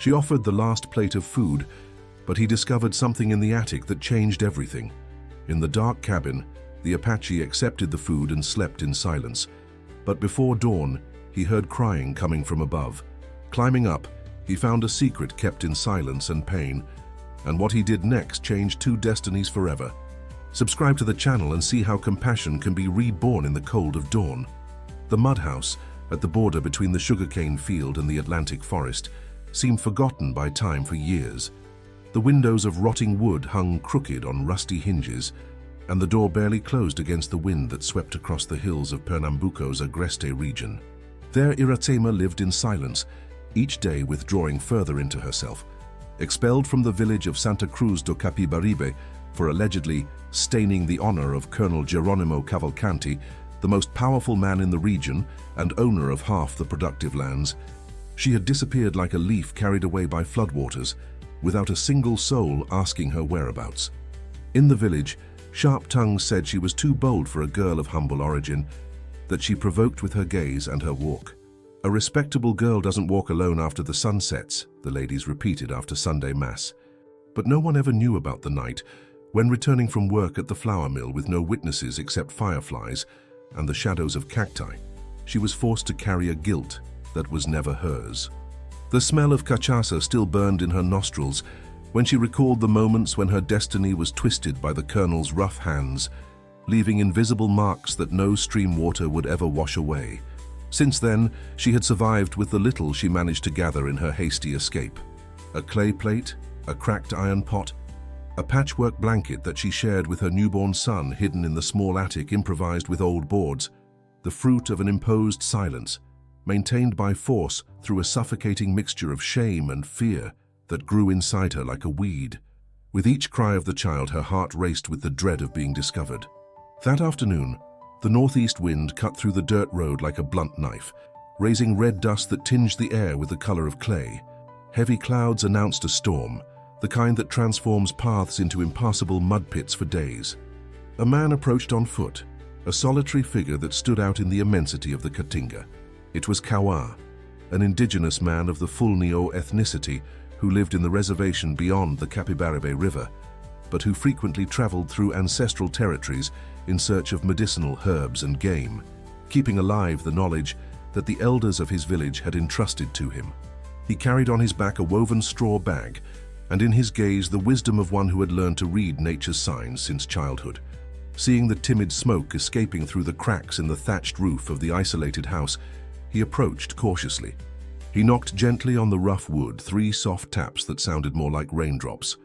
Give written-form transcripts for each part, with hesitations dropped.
She offered the last plate of food, but he discovered something in the attic that changed everything. In the dark cabin, the Apache accepted the food and slept in silence. But before dawn, he heard crying coming from above. Climbing up, he found a secret kept in silence and pain, and what he did next changed two destinies forever. Subscribe to the channel and see how compassion can be reborn in the cold of dawn. The mud house, at the border between the sugarcane field and the Atlantic forest, seemed forgotten by time for years. The windows of rotting wood hung crooked on rusty hinges, and the door barely closed against the wind that swept across the hills of Pernambuco's Agreste region. There Iracema lived in silence, each day withdrawing further into herself. Expelled from the village of Santa Cruz do Capibaribe for allegedly staining the honor of Colonel Geronimo Cavalcanti, the most powerful man in the region and owner of half the productive lands, she had disappeared like a leaf carried away by floodwaters, without a single soul asking her whereabouts. In the village, sharp tongues said she was too bold for a girl of humble origin, that she provoked with her gaze and her walk. "A respectable girl doesn't walk alone after the sun sets," the ladies repeated after Sunday Mass. But no one ever knew about the night, when returning from work at the flour mill with no witnesses except fireflies and the shadows of cacti, she was forced to carry a guilt that was never hers. The smell of cachaça still burned in her nostrils when she recalled the moments when her destiny was twisted by the colonel's rough hands, leaving invisible marks that no stream water would ever wash away. Since then, she had survived with the little she managed to gather in her hasty escape. A clay plate, a cracked iron pot, a patchwork blanket that she shared with her newborn son hidden in the small attic improvised with old boards, the fruit of an imposed silence, maintained by force through a suffocating mixture of shame and fear that grew inside her like a weed. With each cry of the child, her heart raced with the dread of being discovered. That afternoon, the northeast wind cut through the dirt road like a blunt knife, raising red dust that tinged the air with the color of clay. Heavy clouds announced a storm, the kind that transforms paths into impassable mud pits for days. A man approached on foot, a solitary figure that stood out in the immensity of the Caatinga. It was Kawa, an indigenous man of the Fulnio ethnicity who lived in the reservation beyond the Capibaribe River, but who frequently traveled through ancestral territories in search of medicinal herbs and game, keeping alive the knowledge that the elders of his village had entrusted to him. He carried on his back a woven straw bag, and in his gaze the wisdom of one who had learned to read nature's signs since childhood. Seeing the timid smoke escaping through the cracks in the thatched roof of the isolated house, he approached cautiously. He knocked gently on the rough wood, 3 soft taps that sounded more like raindrops.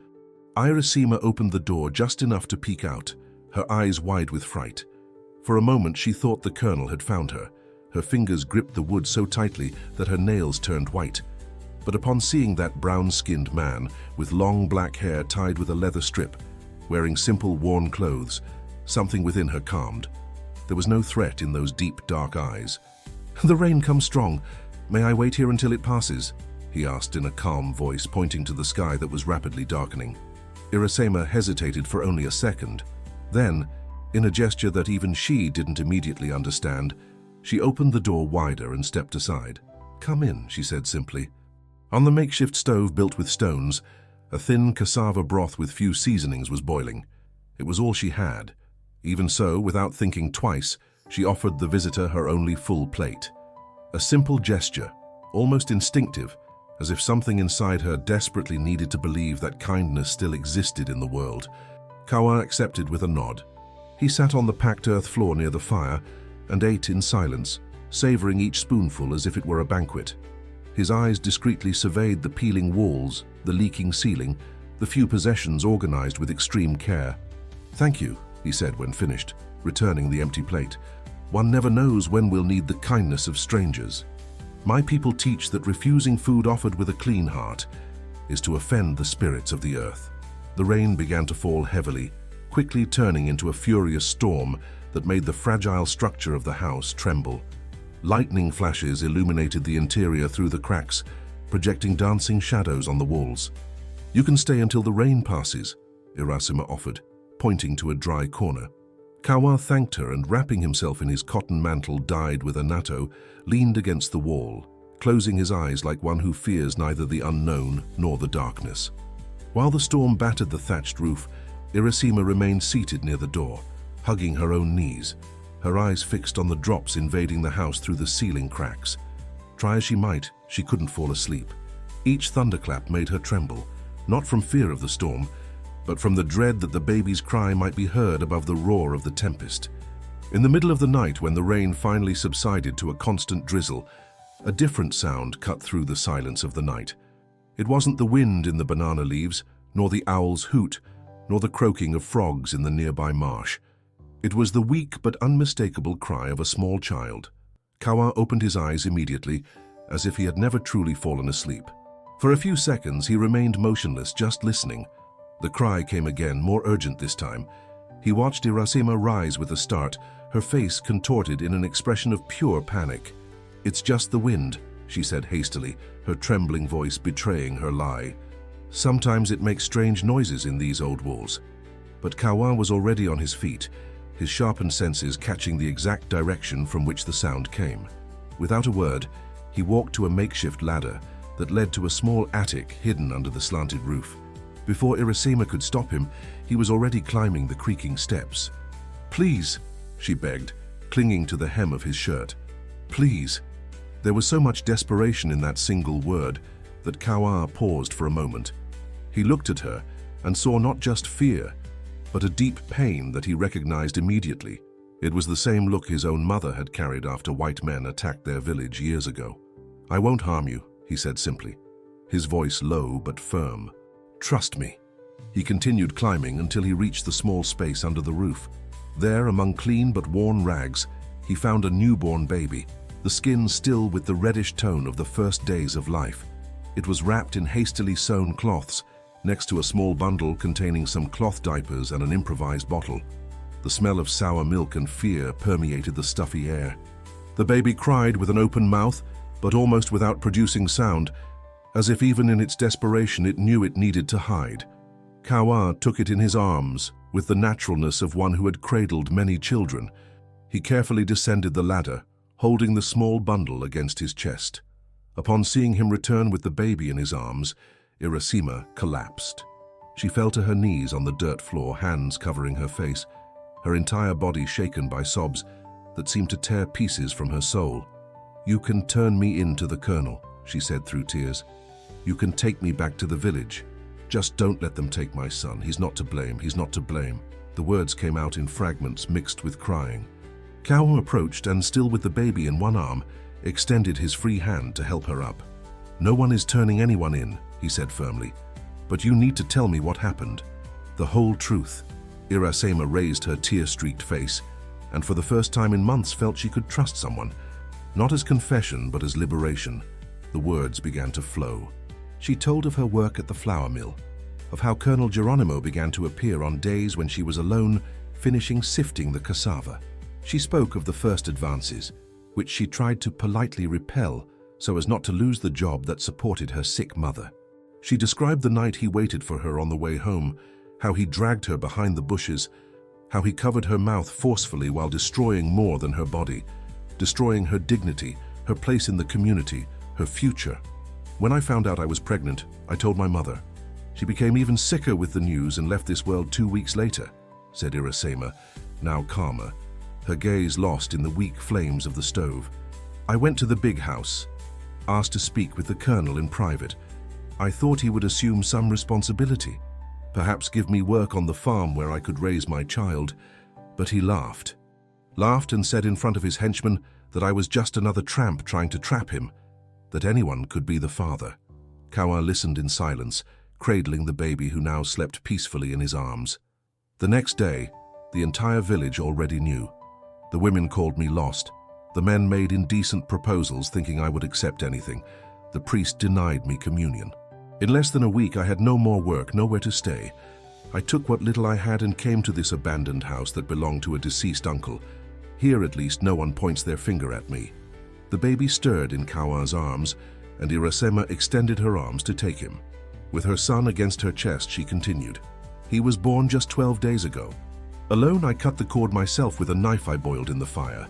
Iracema opened the door just enough to peek out, her eyes wide with fright. For a moment she thought the colonel had found her. Her fingers gripped the wood so tightly that her nails turned white. But upon seeing that brown-skinned man with long black hair tied with a leather strip, wearing simple worn clothes, something within her calmed. There was no threat in those deep, dark eyes. "The rain comes strong. May I wait here until it passes?" he asked in a calm voice, pointing to the sky that was rapidly darkening. Iracema hesitated for only a second. Then, in a gesture that even she didn't immediately understand, she opened the door wider and stepped aside. "Come in," she said simply. On the makeshift stove built with stones, a thin cassava broth with few seasonings was boiling. It was all she had. Even so, without thinking twice, she offered the visitor her only full plate. A simple gesture, almost instinctive, as if something inside her desperately needed to believe that kindness still existed in the world. Kawa accepted with a nod. He sat on the packed earth floor near the fire and ate in silence, savoring each spoonful as if it were a banquet. His eyes discreetly surveyed the peeling walls, the leaking ceiling, the few possessions organized with extreme care. "Thank you," he said when finished, returning the empty plate. "One never knows when we'll need the kindness of strangers. My people teach that refusing food offered with a clean heart is to offend the spirits of the earth." The rain began to fall heavily, quickly turning into a furious storm that made the fragile structure of the house tremble. Lightning flashes illuminated the interior through the cracks, projecting dancing shadows on the walls. "You can stay until the rain passes," Iracema offered, pointing to a dry corner. Kawa thanked her and, wrapping himself in his cotton mantle dyed with anato, leaned against the wall, closing his eyes like one who fears neither the unknown nor the darkness. While the storm battered the thatched roof, Irasima remained seated near the door, hugging her own knees, her eyes fixed on the drops invading the house through the ceiling cracks. Try as she might, she couldn't fall asleep. Each thunderclap made her tremble, not from fear of the storm, but from the dread that the baby's cry might be heard above the roar of the tempest. In the middle of the night, when the rain finally subsided to a constant drizzle, a different sound cut through the silence of the night. It wasn't the wind in the banana leaves, nor the owl's hoot, nor the croaking of frogs in the nearby marsh. It was the weak but unmistakable cry of a small child. Kawa opened his eyes immediately, as if he had never truly fallen asleep. For a few seconds he remained motionless, just listening. The cry came again, more urgent this time. He watched Irasima rise with a start, her face contorted in an expression of pure panic. "It's just the wind," she said hastily, her trembling voice betraying her lie. "Sometimes it makes strange noises in these old walls." But Kawa was already on his feet, his sharpened senses catching the exact direction from which the sound came. Without a word, he walked to a makeshift ladder that led to a small attic hidden under the slanted roof. Before Irasima could stop him, he was already climbing the creaking steps. "Please," she begged, clinging to the hem of his shirt. "Please." There was so much desperation in that single word that Kawa paused for a moment. He looked at her and saw not just fear, but a deep pain that he recognized immediately. It was the same look his own mother had carried after white men attacked their village years ago. "I won't harm you," he said simply, his voice low but firm. "Trust me." He continued climbing until he reached the small space under the roof. There, among clean but worn rags, he found a newborn baby, the skin still with the reddish tone of the first days of life. It was wrapped in hastily sewn cloths, next to a small bundle containing some cloth diapers and an improvised bottle. The smell of sour milk and fear permeated the stuffy air. The baby cried with an open mouth, but almost without producing sound, as if even in its desperation it knew it needed to hide. Kawa took it in his arms with the naturalness of one who had cradled many children. He carefully descended the ladder, holding the small bundle against his chest. Upon seeing him return with the baby in his arms, Irasima collapsed. She fell to her knees on the dirt floor, hands covering her face, her entire body shaken by sobs that seemed to tear pieces from her soul. "You can turn me in to the colonel," she said through tears. "You can take me back to the village. Just don't let them take my son. He's not to blame. He's not to blame." The words came out in fragments mixed with crying. Kawa approached and, still with the baby in one arm, extended his free hand to help her up. "No one is turning anyone in," he said firmly. "But you need to tell me what happened. The whole truth." Irasima raised her tear-streaked face, and for the first time in months felt she could trust someone. Not as confession, but as liberation. The words began to flow. She told of her work at the flour mill, of how Colonel Geronimo began to appear on days when she was alone, finishing sifting the cassava. She spoke of the first advances, which she tried to politely repel so as not to lose the job that supported her sick mother. She described the night he waited for her on the way home, how he dragged her behind the bushes, how he covered her mouth forcefully while destroying more than her body, destroying her dignity, her place in the community, her future. "When I found out I was pregnant, I told my mother. She became even sicker with the news and left this world 2 weeks later," said Irasima, now calmer, her gaze lost in the weak flames of the stove. "I went to the big house, asked to speak with the colonel in private. I thought he would assume some responsibility, perhaps give me work on the farm where I could raise my child, but he laughed and said in front of his henchmen that I was just another tramp trying to trap him, that anyone could be the father." Kawa listened in silence, cradling the baby who now slept peacefully in his arms. The next day, the entire village already knew. The women called me lost. The men made indecent proposals thinking I would accept anything. The priest denied me communion. In less than a week, I had no more work, nowhere to stay. I took what little I had and came to this abandoned house that belonged to a deceased uncle. Here, at least, no one points their finger at me. The baby stirred in Kawa's arms, and Irasima extended her arms to take him. With her son against her chest, she continued. "He was born just 12 days ago. Alone, I cut the cord myself with a knife I boiled in the fire.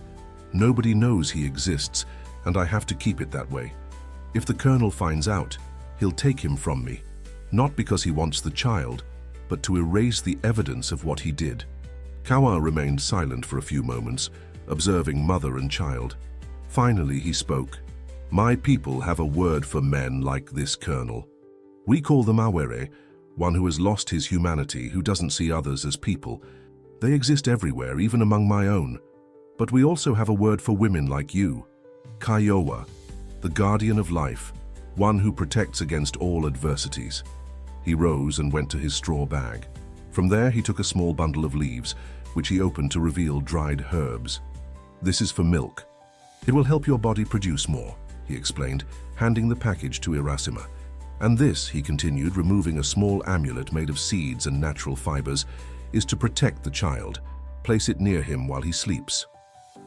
Nobody knows he exists, and I have to keep it that way. If the colonel finds out, he'll take him from me, not because he wants the child, but to erase the evidence of what he did. Kawa remained silent for a few moments, observing mother and child. Finally, he spoke. My people have a word for men like this colonel. We call them awere, one who has lost his humanity, who doesn't see others as people. They exist everywhere, even among my own. But we also have a word for women like you. Kaiowa, the guardian of life, one who protects against all adversities. He rose and went to his straw bag. From there, he took a small bundle of leaves, which he opened to reveal dried herbs. This is for milk. It will help your body produce more, he explained, handing the package to Irasima. And this, he continued, removing a small amulet made of seeds and natural fibers, is to protect the child. Place it near him while he sleeps.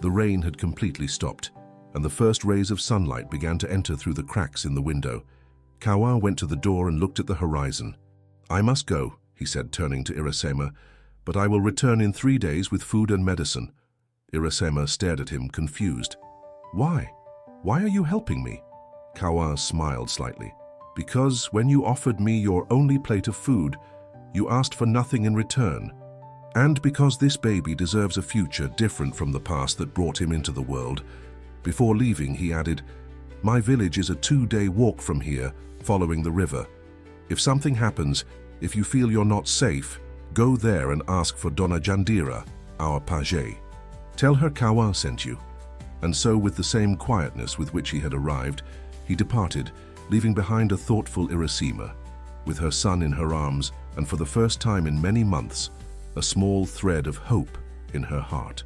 The rain had completely stopped, and the first rays of sunlight began to enter through the cracks in the window. Kawa went to the door and looked at the horizon. I must go, he said, turning to Irasema, but I will return in 3 days with food and medicine. Irasema stared at him, confused. Why? Why are you helping me? Kawa smiled slightly. Because when you offered me your only plate of food, you asked for nothing in return. And because this baby deserves a future different from the past that brought him into the world. Before leaving, he added, my village is a 2-day walk from here, following the river. If something happens, if you feel you're not safe, go there and ask for Donna Jandira, our APACHE. Tell her Kawa sent you. And so, with the same quietness with which he had arrived, he departed, leaving behind a thoughtful Irasima, with her son in her arms, and for the first time in many months, a small thread of hope in her heart.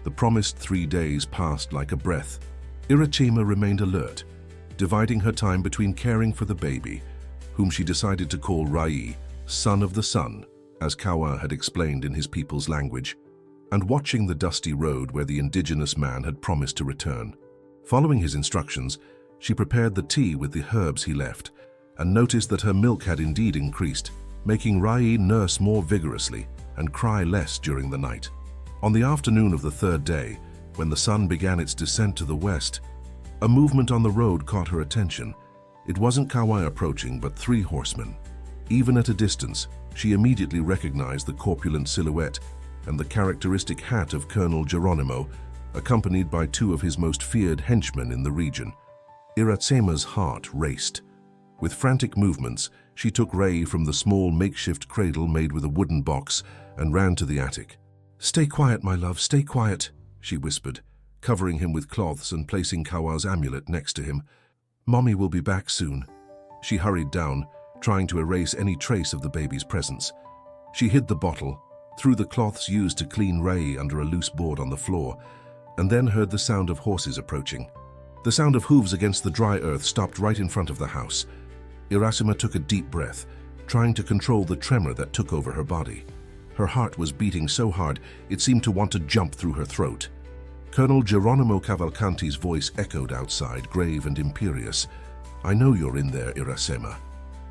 The promised 3 days passed like a breath. Irasima remained alert, dividing her time between caring for the baby, whom she decided to call Rai, son of the sun, as Kawa had explained in his people's language, and watching the dusty road where the indigenous man had promised to return. Following his instructions, she prepared the tea with the herbs he left, and noticed that her milk had indeed increased, making Rai nurse more vigorously and cry less during the night. On the afternoon of the 3rd day, when the sun began its descent to the west, a movement on the road caught her attention. It wasn't Kawa approaching, but 3 horsemen. Even at a distance, she immediately recognized the corpulent silhouette and the characteristic hat of Colonel Geronimo, accompanied by 2 of his most feared henchmen in the region. Iratsema's heart raced. With frantic movements, she took Ray from the small makeshift cradle made with a wooden box and ran to the attic. Stay quiet, my love, stay quiet, she whispered, covering him with cloths and placing Kawa's amulet next to him. Mommy will be back soon. She hurried down, trying to erase any trace of the baby's presence. She hid the bottle, threw the cloths used to clean Ray under a loose board on the floor, and then heard the sound of horses approaching. The sound of hooves against the dry earth stopped right in front of the house. Irasima took a deep breath, trying to control the tremor that took over her body. Her heart was beating so hard it seemed to want to jump through her throat. Colonel Geronimo Cavalcanti's voice echoed outside, grave and imperious. I know you're in there, Irasema.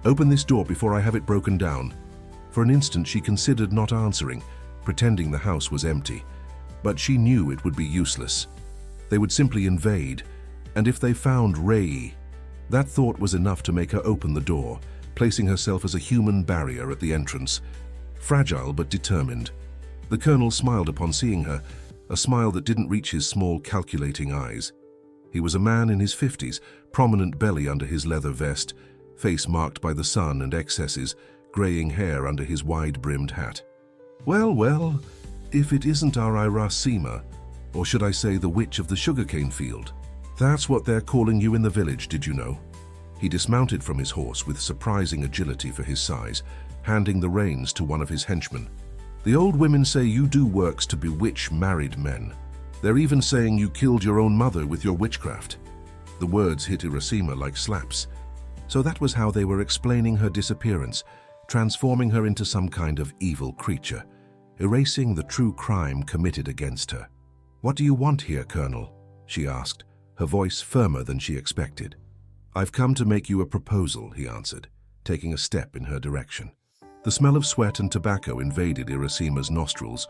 Open this door before I have it broken down. For an instant she considered not answering, pretending the house was empty. But she knew it would be useless. They would simply invade, and if they found Ray, that thought was enough to make her open the door, placing herself as a human barrier at the entrance. Fragile but determined. The colonel smiled upon seeing her, a smile that didn't reach his small, calculating eyes. He was a man in his 50s, prominent belly under his leather vest, face marked by the sun and excesses, graying hair under his wide-brimmed hat. Well, well, if it isn't our Irasima, or should I say the witch of the sugarcane field. That's what they're calling you in the village, did you know? He dismounted from his horse with surprising agility for his size, handing the reins to one of his henchmen. The old women say you do works to bewitch married men. They're even saying you killed your own mother with your witchcraft. The words hit Irasima like slaps. So that was how they were explaining her disappearance, transforming her into some kind of evil creature, erasing the true crime committed against her. What do you want here, Colonel? She asked, her voice firmer than she expected. I've come to make you a proposal, he answered, taking a step in her direction. The smell of sweat and tobacco invaded Irasima's nostrils,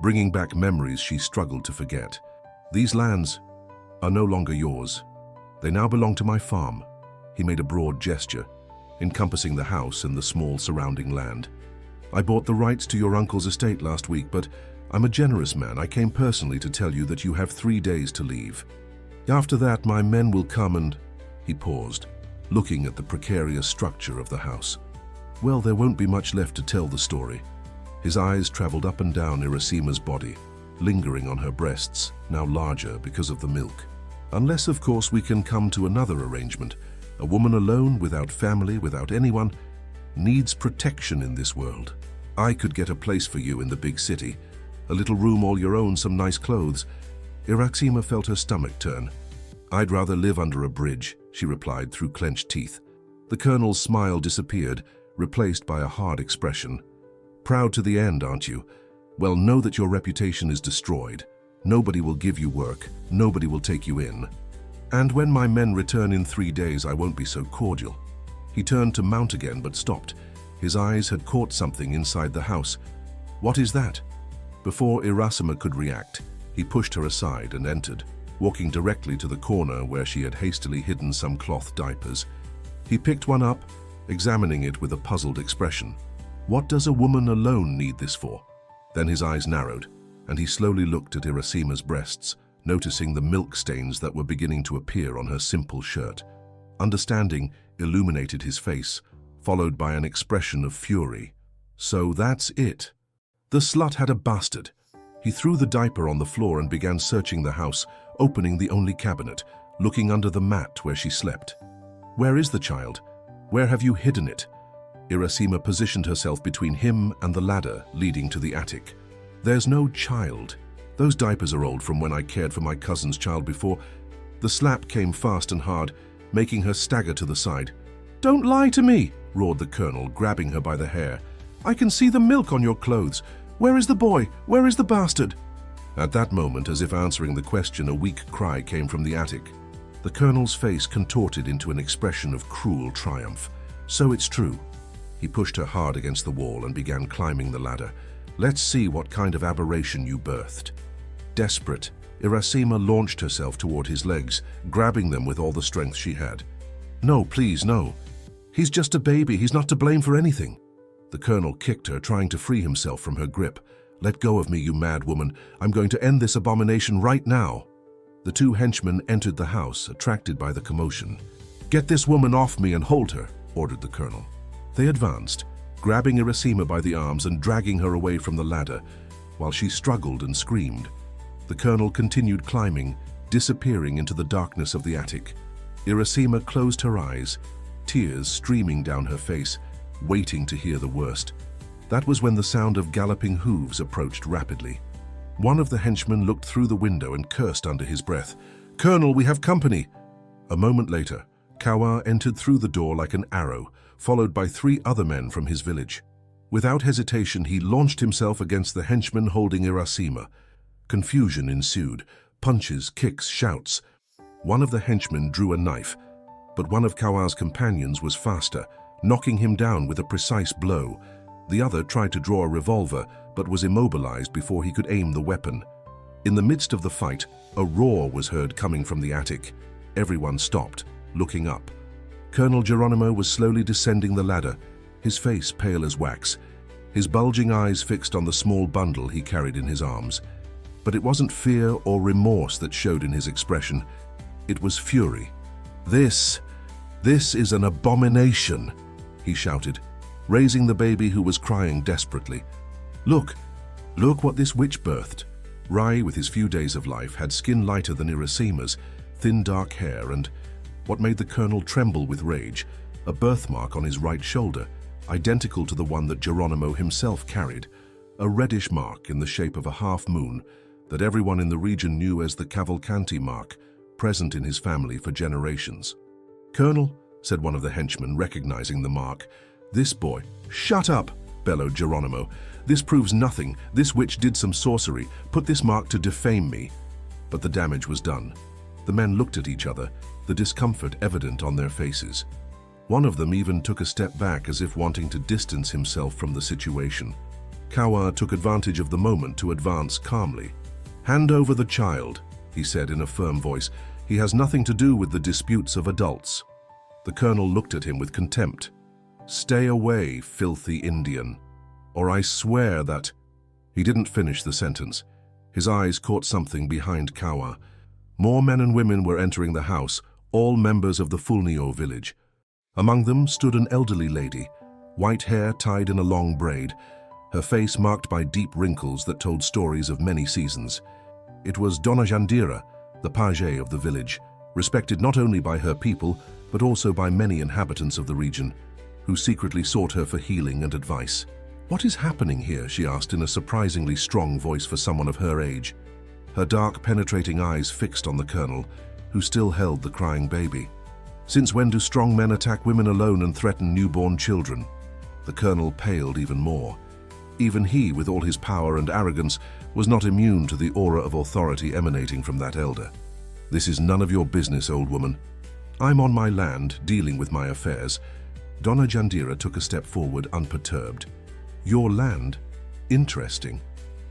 bringing back memories she struggled to forget. These lands are no longer yours. They now belong to my farm. He made a broad gesture, encompassing the house and the small surrounding land. "I bought the rights to your uncle's estate last week, but I'm a generous man. I came personally to tell you that you have 3 days to leave. After that, my men will come and—" He paused, looking at the precarious structure of the house. "Well, there won't be much left to tell the story." His eyes traveled up and down Irasima's body, lingering on her breasts, now larger because of the milk. "Unless, of course, we can come to another arrangement. A woman alone, without family, without anyone, needs protection in this world. I could get a place for you in the big city. A little room all your own, some nice clothes." Irasima felt her stomach turn. "I'd rather live under a bridge," she replied through clenched teeth. The colonel's smile disappeared, replaced by a hard expression. "Proud to the end, aren't you? Well, know that your reputation is destroyed. Nobody will give you work. Nobody will take you in. And when my men return in 3 days, I won't be so cordial." He turned to mount again, but stopped. His eyes had caught something inside the house. "What is that?" Before Irasima could react, he pushed her aside and entered, walking directly to the corner where she had hastily hidden some cloth diapers. He picked one up, examining it with a puzzled expression. "What does a woman alone need this for?" Then his eyes narrowed, and he slowly looked at Irasima's breasts, noticing the milk stains that were beginning to appear on her simple shirt. Understanding illuminated his face, followed by an expression of fury. "So that's it. The slut had a bastard." He threw the diaper on the floor and began searching the house, opening the only cabinet, looking under the mat where she slept. "Where is the child? Where have you hidden it?" Irasima positioned herself between him and the ladder leading to the attic. "There's no child. Those diapers are old from when I cared for my cousin's child before." The slap came fast and hard, making her stagger to the side. "Don't lie to me!" roared the colonel, grabbing her by the hair. "I can see the milk on your clothes. Where is the boy? Where is the bastard?" At that moment, as if answering the question, a weak cry came from the attic. The colonel's face contorted into an expression of cruel triumph. "So it's true." He pushed her hard against the wall and began climbing the ladder. "Let's see what kind of aberration you birthed." Desperate, Irasima launched herself toward his legs, grabbing them with all the strength she had. "No, please, no. He's just a baby. He's not to blame for anything." The colonel kicked her, trying to free himself from her grip. "Let go of me, you mad woman. I'm going to end this abomination right now." The 2 henchmen entered the house, attracted by the commotion. "Get this woman off me and hold her," ordered the colonel. They advanced, grabbing Irasima by the arms and dragging her away from the ladder, while she struggled and screamed. The colonel continued climbing, disappearing into the darkness of the attic. Irasima closed her eyes, tears streaming down her face, waiting to hear the worst. That was when the sound of galloping hooves approached rapidly. One of the henchmen looked through the window and cursed under his breath. "Colonel, we have company!" A moment later, Kawa entered through the door like an arrow, followed by 3 other men from his village. Without hesitation, he launched himself against the henchman holding Irasima. Confusion ensued, punches, kicks, shouts. One of the henchmen drew a knife, but one of Kawa's companions was faster, knocking him down with a precise blow. The other tried to draw a revolver, but was immobilized before he could aim the weapon. In the midst of the fight, a roar was heard coming from the attic. Everyone stopped, looking up. Colonel Geronimo was slowly descending the ladder, his face pale as wax, his bulging eyes fixed on the small bundle he carried in his arms. But it wasn't fear or remorse that showed in his expression. It was fury. This is an abomination," he shouted, raising the baby who was crying desperately. Look what this witch birthed." Rai, with his few days of life, had skin lighter than Irasima's, thin dark hair, and, what made the colonel tremble with rage, a birthmark on his right shoulder, identical to the one that Geronimo himself carried, a reddish mark in the shape of a half-moon that everyone in the region knew as the Cavalcanti mark, present in his family for generations. "Colonel," said one of the henchmen, recognizing the mark, "this boy—" "Shut up!" bellowed Geronimo. "This proves nothing. This witch did some sorcery, put this mark to defame me." But the damage was done. The men looked at each other, the discomfort evident on their faces. One of them even took a step back as if wanting to distance himself from the situation. Kawa took advantage of the moment to advance calmly. "Hand over the child," he said in a firm voice. "He has nothing to do with the disputes of adults." The colonel looked at him with contempt. "Stay away, filthy Indian, or I swear that—" He didn't finish the sentence. His eyes caught something behind Kawa. More men and women were entering the house, all members of the Fulnio village. Among them stood an elderly lady, white hair tied in a long braid, her face marked by deep wrinkles that told stories of many seasons. It was Dona Jandira, the page of the village, respected not only by her people, but also by many inhabitants of the region, who secretly sought her for healing and advice. "What is happening here?" she asked in a surprisingly strong voice for someone of her age. Her dark, penetrating eyes fixed on the colonel, who still held the crying baby. "Since when do strong men attack women alone and threaten newborn children?" The colonel paled even more. Even he, with all his power and arrogance, was not immune to the aura of authority emanating from that elder. "This is none of your business, old woman. I'm on my land, dealing with my affairs." Dona Jandira took a step forward, unperturbed. "Your land? Interesting.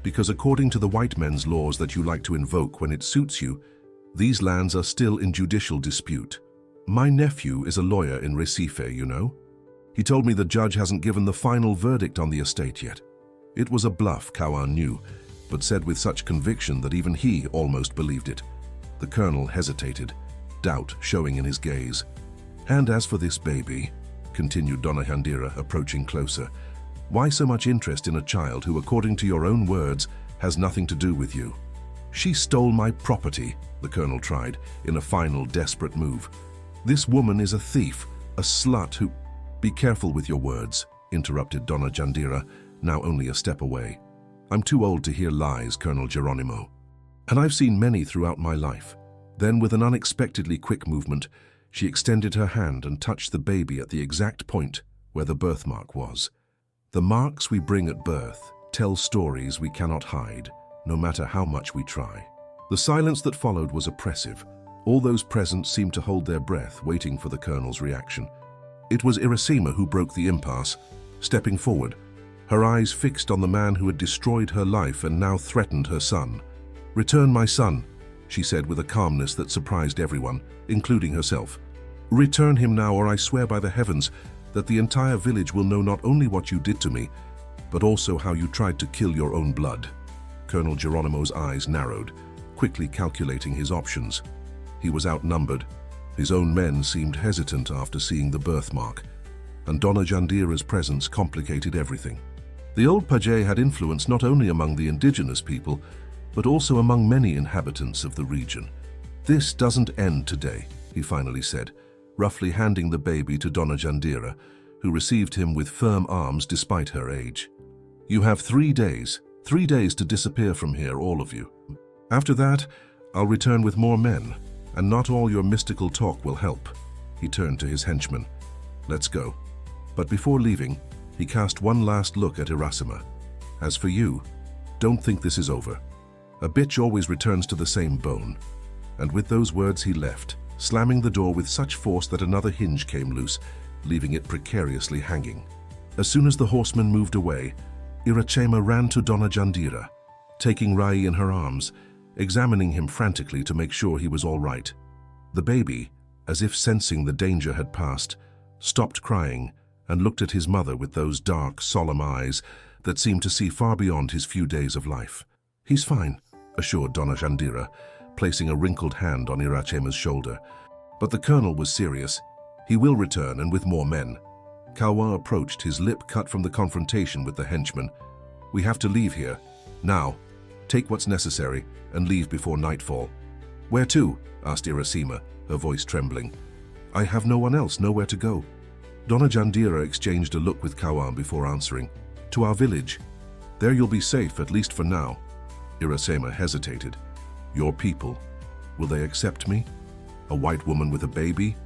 Because according to the white men's laws that you like to invoke when it suits you, these lands are still in judicial dispute. My nephew is a lawyer in Recife, you know. He told me the judge hasn't given the final verdict on the estate yet." It was a bluff, Kawan knew, but said with such conviction that even he almost believed it. The colonel hesitated, doubt showing in his gaze. "And as for this baby," continued Dona Jandira, approaching closer, "why so much interest in a child who, according to your own words, has nothing to do with you?" "She stole my property," the colonel tried, in a final desperate move. "This woman is a thief, a slut who—" "Be careful with your words," interrupted Dona Jandira, now only a step away. "I'm too old to hear lies, Colonel Geronimo. And I've seen many throughout my life." Then, with an unexpectedly quick movement, she extended her hand and touched the baby at the exact point where the birthmark was. "The marks we bring at birth tell stories we cannot hide, no matter how much we try." The silence that followed was oppressive. All those present seemed to hold their breath, waiting for the colonel's reaction. It was Irasima who broke the impasse, stepping forward, her eyes fixed on the man who had destroyed her life and now threatened her son. "Return my son," she said with a calmness that surprised everyone, including herself. "Return him now, or I swear by the heavens that the entire village will know not only what you did to me, but also how you tried to kill your own blood." Colonel Geronimo's eyes narrowed, quickly calculating his options. He was outnumbered. His own men seemed hesitant after seeing the birthmark, and Dona Jandira's presence complicated everything. The old page had influence not only among the indigenous people, but also among many inhabitants of the region. "This doesn't end today," he finally said, roughly handing the baby to Dona Jandira, who received him with firm arms despite her age. "You have 3 days to disappear from here, all of you. After that, I'll return with more men, and not all your mystical talk will help." He turned to his henchmen. "Let's go." But before leaving, he cast one last look at Irasima. "As for you, don't think this is over. A bitch always returns to the same bone." And with those words he left, slamming the door with such force that another hinge came loose, leaving it precariously hanging. As soon as the horseman moved away, Irachema ran to Dona Jandira, taking Rai in her arms, examining him frantically to make sure he was all right. The baby, as if sensing the danger had passed, stopped crying and looked at his mother with those dark, solemn eyes that seemed to see far beyond his few days of life. "He's fine," assured Dona Jandira, placing a wrinkled hand on Irachema's shoulder. But the colonel was serious. "He will return, and with more men." Kawa approached, his lip cut from the confrontation with the henchman. "We have to leave here. Now. Take what's necessary and leave before nightfall." "Where to?" asked Irasima, her voice trembling. "I have no one else, nowhere to go." Dona Jandira exchanged a look with Kawan before answering. "To our village. There you'll be safe, at least for now." Irasima hesitated. "Your people, will they accept me? A white woman with a baby?"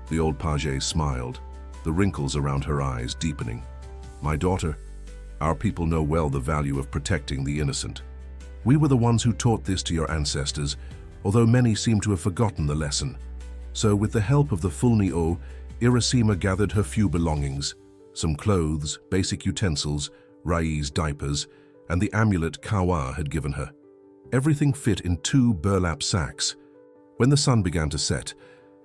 The old page smiled, the wrinkles around her eyes deepening. "My daughter, our people know well the value of protecting the innocent. We were the ones who taught this to your ancestors, although many seem to have forgotten the lesson. So with the help of the Fulnio, Irasima gathered her few belongings, some clothes, basic utensils, Rai's diapers, and the amulet Kawa had given her. Everything fit in 2 burlap sacks. When the sun began to set,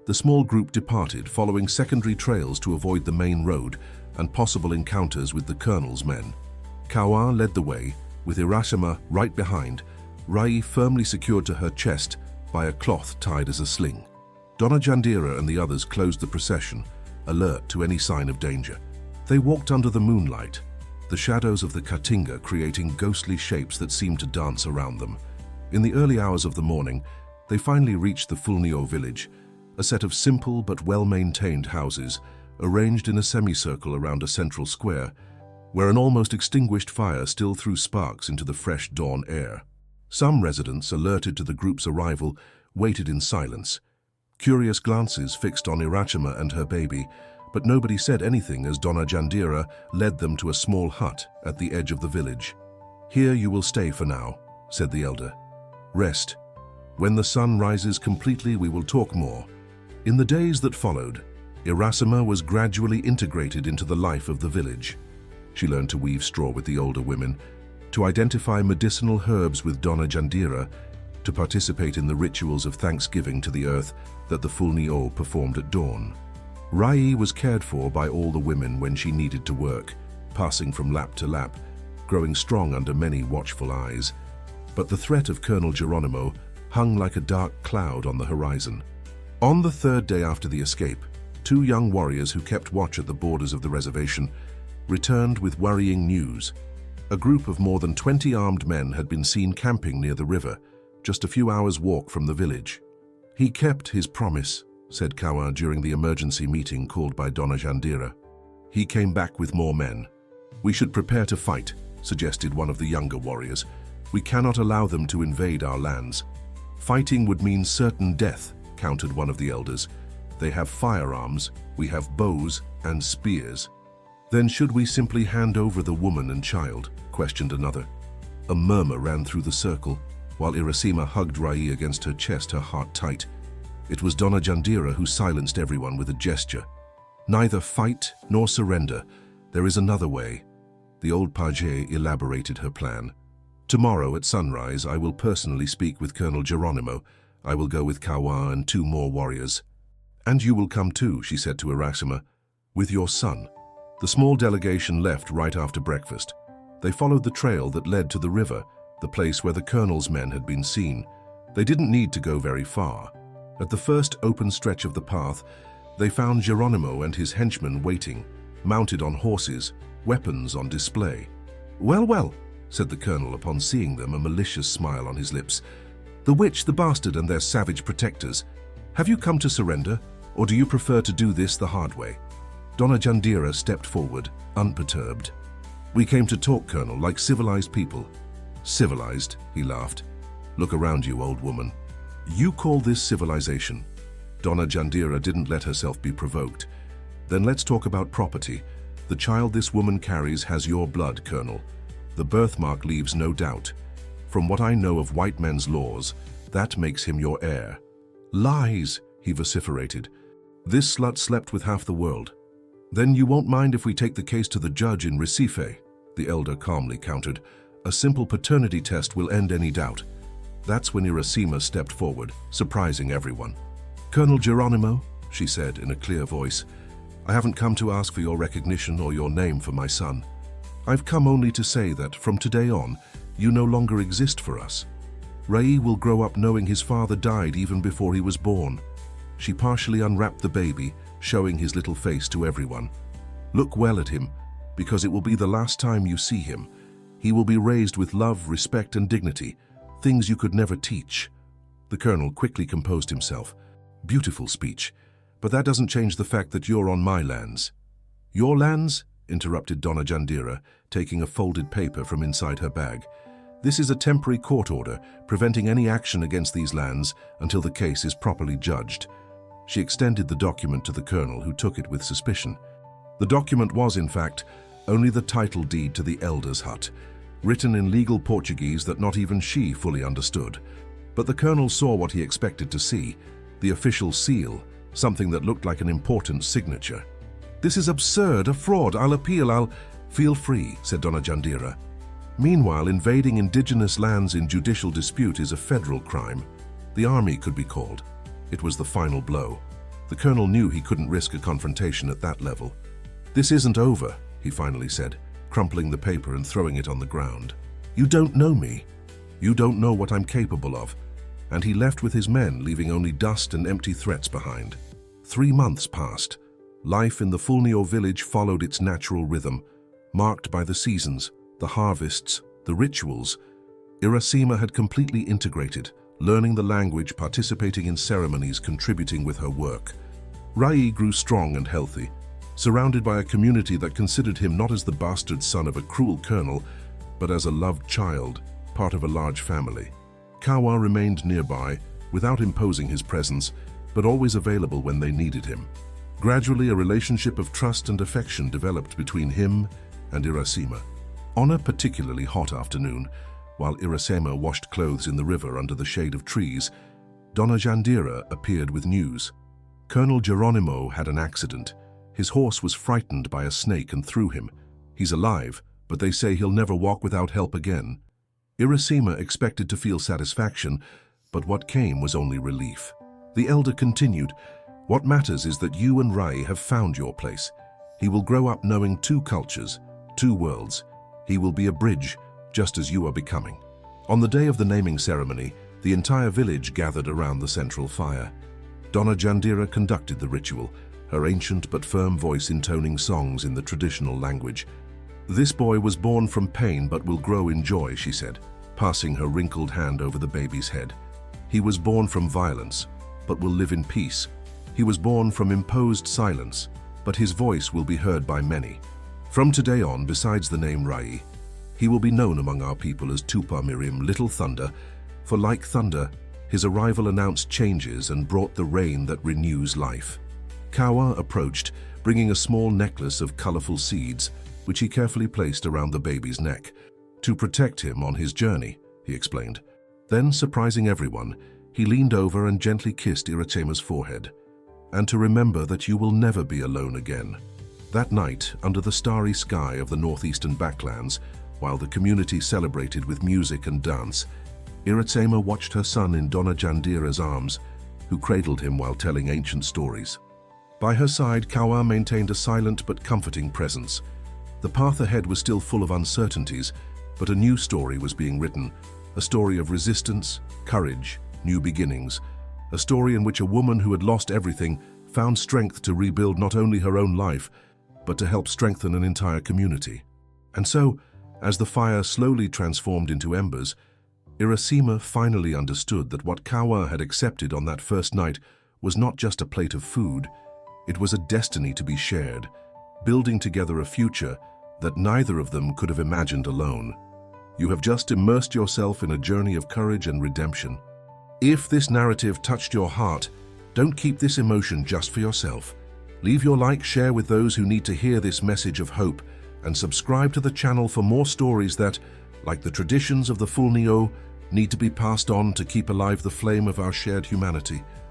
the small group departed, following secondary trails to avoid the main road and possible encounters with the colonel's men. Kawa led the way, with Irashima right behind, Rai firmly secured to her chest by a cloth tied as a sling. Donna Jandira and the others closed the procession, alert to any sign of danger. They walked under the moonlight, the shadows of the Katinga creating ghostly shapes that seemed to dance around them. In the early hours of the morning, they finally reached the Fulnio village, a set of simple but well-maintained houses arranged in a semicircle around a central square, where an almost extinguished fire still threw sparks into the fresh dawn air. Some residents, alerted to the group's arrival, waited in silence. Curious glances fixed on Irachima and her baby, but nobody said anything as Donna Jandira led them to a small hut at the edge of the village. "Here you will stay for now," said the elder. "Rest. When the sun rises completely, we will talk more." In the days that followed, Irasima was gradually integrated into the life of the village. She learned to weave straw with the older women, to identify medicinal herbs with Donna Jandira, to participate in the rituals of thanksgiving to the earth that the Fulnio performed at dawn. Rai was cared for by all the women when she needed to work, passing from lap to lap, growing strong under many watchful eyes. But the threat of Colonel Geronimo hung like a dark cloud on the horizon. On the third day after the escape, two young warriors who kept watch at the borders of the reservation returned with worrying news. A group of more than 20 armed men had been seen camping near the river, just a few hours' walk from the village. "He kept his promise," said Kawa during the emergency meeting called by Donna Jandira. "He came back with more men." "We should prepare to fight," suggested one of the younger warriors. "We cannot allow them to invade our lands." "Fighting would mean certain death," countered one of the elders. "They have firearms, we have bows and spears." "Then should we simply hand over the woman and child?" questioned another. A murmur ran through the circle, while Irasima hugged Rai against her chest, her heart tight. It was Donna Jandira who silenced everyone with a gesture. "Neither fight nor surrender. There is another way." The old page elaborated her plan. "Tomorrow at sunrise, I will personally speak with Colonel Geronimo. I will go with Kawa and 2 more warriors." "And you will come too," she said to Irasima, "with your son." The small delegation left right after breakfast. They followed the trail that led to the river, the place where the colonel's men had been seen. They didn't need to go very far. At the first open stretch of the path, they found Geronimo and his henchmen waiting, mounted on horses, weapons on display. "Well, well," said the colonel upon seeing them, a malicious smile on his lips. "The witch, the bastard, and their savage protectors. Have you come to surrender, or do you prefer to do this the hard way?" Donna Jandira stepped forward, unperturbed. "We came to talk, Colonel, like civilized people." "Civilized?" he laughed. "Look around you, old woman. You call this civilization?" Donna Jandira didn't let herself be provoked. "Then let's talk about property. The child this woman carries has your blood, Colonel. The birthmark leaves no doubt. From what I know of white men's laws, that makes him your heir." "Lies," he vociferated. "This slut slept with half the world." "Then you won't mind if we take the case to the judge in Recife," the elder calmly countered. "A simple paternity test will end any doubt." That's when Irasima stepped forward, surprising everyone. "Colonel Geronimo," she said in a clear voice, "I haven't come to ask for your recognition or your name for my son. I've come only to say that from today on, you no longer exist for us. Rai will grow up knowing his father died even before he was born." She partially unwrapped the baby, showing his little face to everyone. "Look well at him, because it will be the last time you see him. He will be raised with love, respect, and dignity, things you could never teach." The colonel quickly composed himself. "Beautiful speech, but that doesn't change the fact that you're on my lands." "Your lands?" interrupted Donna Jandira, taking a folded paper from inside her bag. "This is a temporary court order, preventing any action against these lands until the case is properly judged." She extended the document to the colonel, who took it with suspicion. The document was, in fact, only the title deed to the elder's hut, written in legal Portuguese that not even she fully understood. But the colonel saw what he expected to see, the official seal, something that looked like an important signature. "This is absurd, a fraud. I'll appeal, "Feel free," said Donna Jandira. "Meanwhile, invading indigenous lands in judicial dispute is a federal crime. The army could be called." It was the final blow. The colonel knew he couldn't risk a confrontation at that level. "This isn't over," he finally said, crumpling the paper and throwing it on the ground. "You don't know me. You don't know what I'm capable of." And he left with his men, leaving only dust and empty threats behind. 3 months passed. Life in the Fulnio village followed its natural rhythm, marked by the seasons, the harvests, the rituals. Irasima had completely integrated, learning the language, participating in ceremonies, contributing with her work. Rai grew strong and healthy, surrounded by a community that considered him not as the bastard son of a cruel colonel, but as a loved child, part of a large family. Kawa remained nearby, without imposing his presence, but always available when they needed him. Gradually, a relationship of trust and affection developed between him and Irasima. On a particularly hot afternoon, while Irasima washed clothes in the river under the shade of trees, Donna Jandira appeared with news. Colonel Geronimo had an accident. His horse was frightened by a snake and threw him. He's alive, but they say he'll never walk without help again. Irasima expected to feel satisfaction, but what came was only relief. The elder continued, "What matters is that you and Rai have found your place. He will grow up knowing 2 cultures, 2 worlds. He will be a bridge, just as you are becoming." On the day of the naming ceremony, the entire village gathered around the central fire. Donna Jandira conducted the ritual, her ancient but firm voice intoning songs in the traditional language. "This boy was born from pain but will grow in joy," she said, passing her wrinkled hand over the baby's head. "He was born from violence, but will live in peace. He was born from imposed silence, but his voice will be heard by many. From today on, besides the name Rai, he will be known among our people as Tupa Miriam, Little Thunder, for like thunder, his arrival announced changes and brought the rain that renews life." Kawa approached, bringing a small necklace of colorful seeds, which he carefully placed around the baby's neck. "To protect him on his journey," he explained. Then, surprising everyone, he leaned over and gently kissed Irasema's forehead. "And to remember that you will never be alone again." That night, under the starry sky of the northeastern backlands, while the community celebrated with music and dance, Irasema watched her son in Donna Jandira's arms, who cradled him while telling ancient stories. By her side, Kawa maintained a silent but comforting presence. The path ahead was still full of uncertainties, but a new story was being written, a story of resistance, courage, new beginnings, a story in which a woman who had lost everything found strength to rebuild not only her own life, but to help strengthen an entire community. And so, as the fire slowly transformed into embers, Irasima finally understood that what Kawa had accepted on that first night was not just a plate of food, it was a destiny to be shared, building together a future that neither of them could have imagined alone. You have just immersed yourself in a journey of courage and redemption. If this narrative touched your heart, don't keep this emotion just for yourself. Leave your like, share with those who need to hear this message of hope, and subscribe to the channel for more stories that, like the traditions of the Fulnio, need to be passed on to keep alive the flame of our shared humanity.